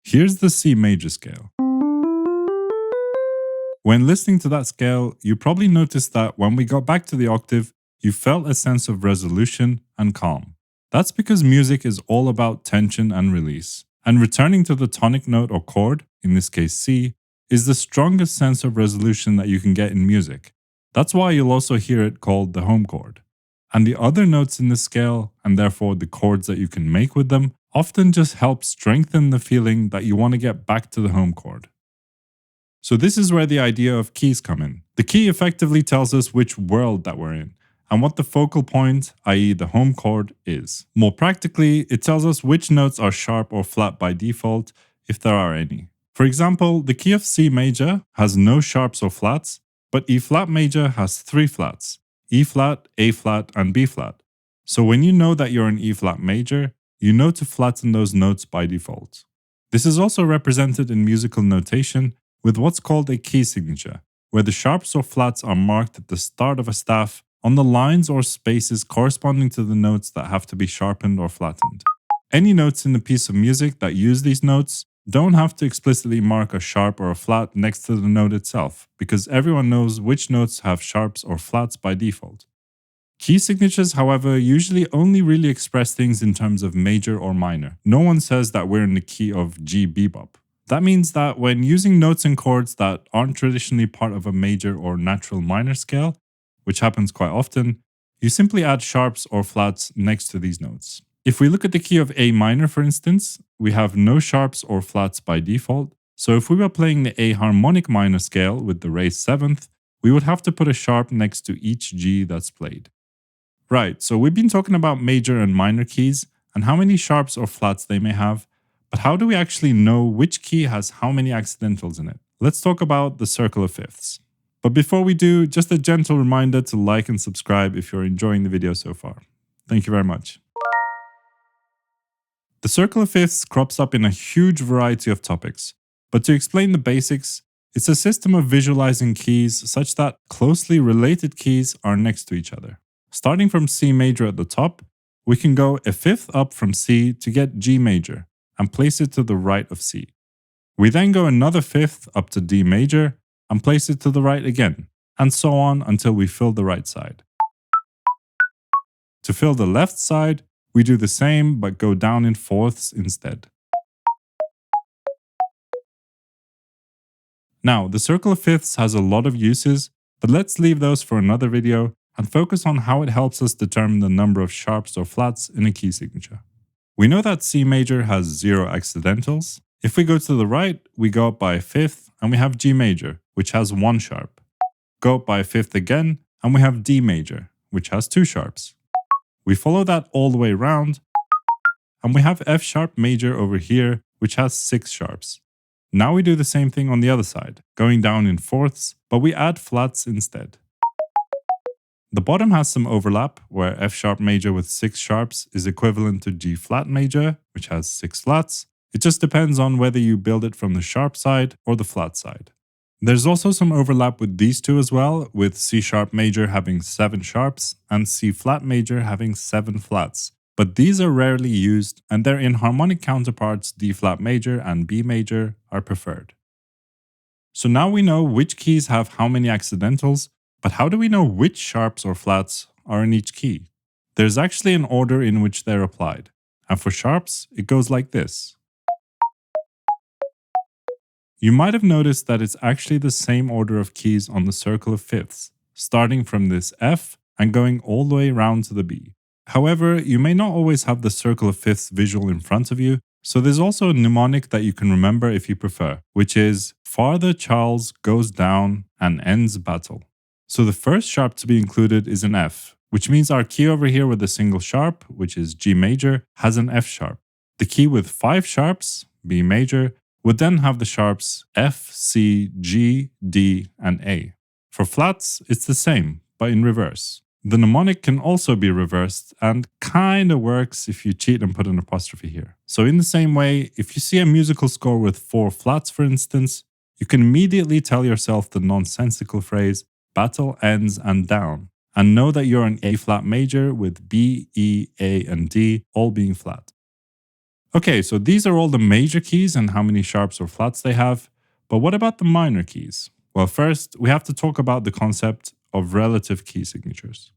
Here's the C major scale. When listening to that scale, you probably noticed that when we got back to the octave, you felt a sense of resolution and calm. That's because music is all about tension and release, and returning to the tonic note or chord, in this case C, is the strongest sense of resolution that you can get in music. That's why you'll also hear it called the home chord. And the other notes in this scale, and therefore the chords that you can make with them, often just help strengthen the feeling that you want to get back to the home chord. So this is where the idea of keys come in. The key effectively tells us which world that we're in, and what the focal point, i.e. the home chord, is. More practically, it tells us which notes are sharp or flat by default, if there are any. For example, the key of C major has no sharps or flats, but E flat major has 3 flats: E flat, A flat, and B flat. So when you know that you're in E flat major, you know to flatten those notes by default. This is also represented in musical notation with what's called a key signature, where the sharps or flats are marked at the start of a staff on the lines or spaces corresponding to the notes that have to be sharpened or flattened. Any notes in the piece of music that use these notes don't have to explicitly mark a sharp or a flat next to the note itself, because everyone knows which notes have sharps or flats by default. Key signatures, however, usually only really express things in terms of major or minor. No one says that we're in the key of G bebop. That means that when using notes and chords that aren't traditionally part of a major or natural minor scale, which happens quite often, you simply add sharps or flats next to these notes. If we look at the key of A minor, for instance, we have no sharps or flats by default, so if we were playing the A harmonic minor scale with the raised 7th, we would have to put a sharp next to each G that's played. Right, so we've been talking about major and minor keys and how many sharps or flats they may have, but how do we actually know which key has how many accidentals in it? Let's talk about the circle of fifths. But before we do, just a gentle reminder to like and subscribe if you're enjoying the video so far. Thank you very much. The circle of fifths crops up in a huge variety of topics, but to explain the basics, it's a system of visualizing keys such that closely related keys are next to each other. Starting from C major at the top, we can go a fifth up from C to get G major and place it to the right of C. We then go another fifth up to D major and place it to the right again, and so on until we fill the right side. To fill the left side, we do the same but go down in fourths instead. Now, the circle of fifths has a lot of uses, but let's leave those for another video and focus on how it helps us determine the number of sharps or flats in a key signature. We know that C major has 0 accidentals. If we go to the right, we go up by a fifth and we have G major, which has 1 sharp. Go up by a fifth again and we have D major, which has 2 sharps. We follow that all the way around and we have F sharp major over here, which has 6 sharps. Now we do the same thing on the other side, going down in fourths, but we add flats instead. The bottom has some overlap, where F sharp major with 6 sharps is equivalent to G flat major, which has 6 flats. It just depends on whether you build it from the sharp side or the flat side. There's also some overlap with these two as well, with C sharp major having 7 sharps and C flat major having 7 flats. But these are rarely used, and their inharmonic counterparts D flat major and B major are preferred. So now we know which keys have how many accidentals, but how do we know which sharps or flats are in each key? There's actually an order in which they're applied, and for sharps, it goes like this. You might have noticed that it's actually the same order of keys on the circle of fifths, starting from this F and going all the way around to the B. However, you may not always have the circle of fifths visual in front of you, so there's also a mnemonic that you can remember if you prefer, which is Farther Charles goes down and ends battle. So the first sharp to be included is an F, which means our key over here with a single sharp, which is G major, has an F sharp. The key with 5 sharps, B major, would then have the sharps F, C, G, D, and A. For flats, it's the same, but in reverse. The mnemonic can also be reversed and kinda works if you cheat and put an apostrophe here. So in the same way, if you see a musical score with 4 flats, for instance, you can immediately tell yourself the nonsensical phrase battle ends and down, and know that you're an A flat major with B, E, A, and D all being flat. Okay, so these are all the major keys and how many sharps or flats they have. But what about the minor keys? Well, first, we have to talk about the concept of relative key signatures.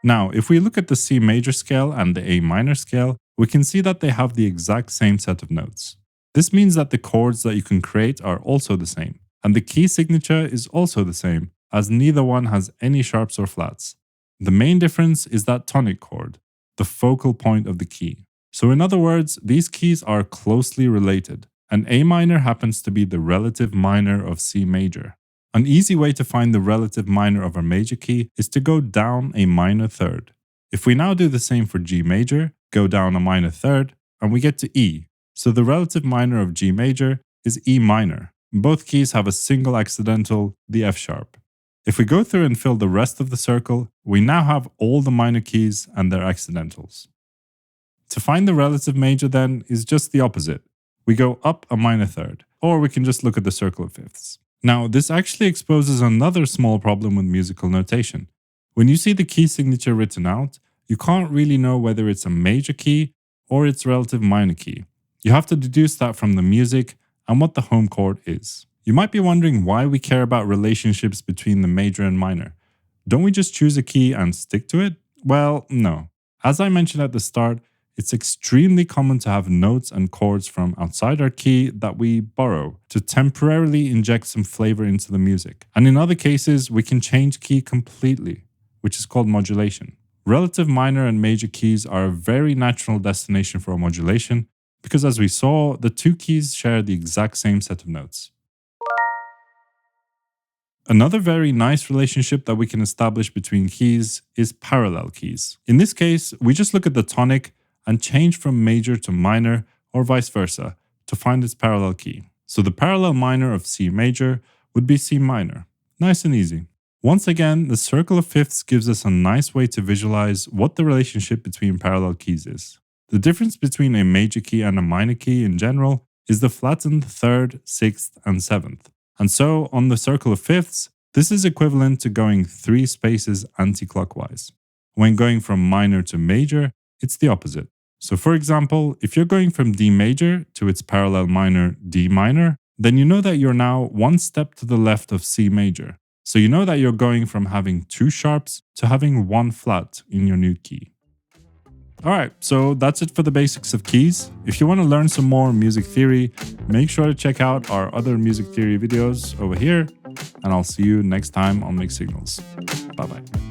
Now, if we look at the C major scale and the A minor scale, we can see that they have the exact same set of notes. This means that the chords that you can create are also the same, and the key signature is also the same, as neither one has any sharps or flats. The main difference is that tonic chord, the focal point of the key. So in other words, these keys are closely related, and A minor happens to be the relative minor of C major. An easy way to find the relative minor of our major key is to go down a minor third. If we now do the same for G major, go down a minor third, and we get to E. So the relative minor of G major is E minor. Both keys have a single accidental, the F sharp. If we go through and fill the rest of the circle, we now have all the minor keys and their accidentals. To find the relative major then is just the opposite. We go up a minor third, or we can just look at the circle of fifths. Now, this actually exposes another small problem with musical notation. When you see the key signature written out, you can't really know whether it's a major key or its relative minor key. You have to deduce that from the music and what the home chord is. You might be wondering why we care about relationships between the major and minor. Don't we just choose a key and stick to it? Well, no. As I mentioned at the start, it's extremely common to have notes and chords from outside our key that we borrow to temporarily inject some flavor into the music. And in other cases, we can change key completely, which is called modulation. Relative minor and major keys are a very natural destination for a modulation because, as we saw, the two keys share the exact same set of notes. Another very nice relationship that we can establish between keys is parallel keys. In this case, we just look at the tonic and change from major to minor or vice versa to find its parallel key. So the parallel minor of C major would be C minor. Nice and easy. Once again, the circle of fifths gives us a nice way to visualize what the relationship between parallel keys is. The difference between a major key and a minor key in general is the flattened third, sixth, and seventh. And so on the circle of fifths, this is equivalent to going 3 spaces anti-clockwise. When going from minor to major, it's the opposite. So for example, if you're going from D major to its parallel minor D minor, then you know that you're now one step to the left of C major. So you know that you're going from having 2 sharps to having 1 flat in your new key. Alright, so that's it for the basics of keys. If you want to learn some more music theory, make sure to check out our other music theory videos over here, and I'll see you next time on Mixed Signals. Bye bye.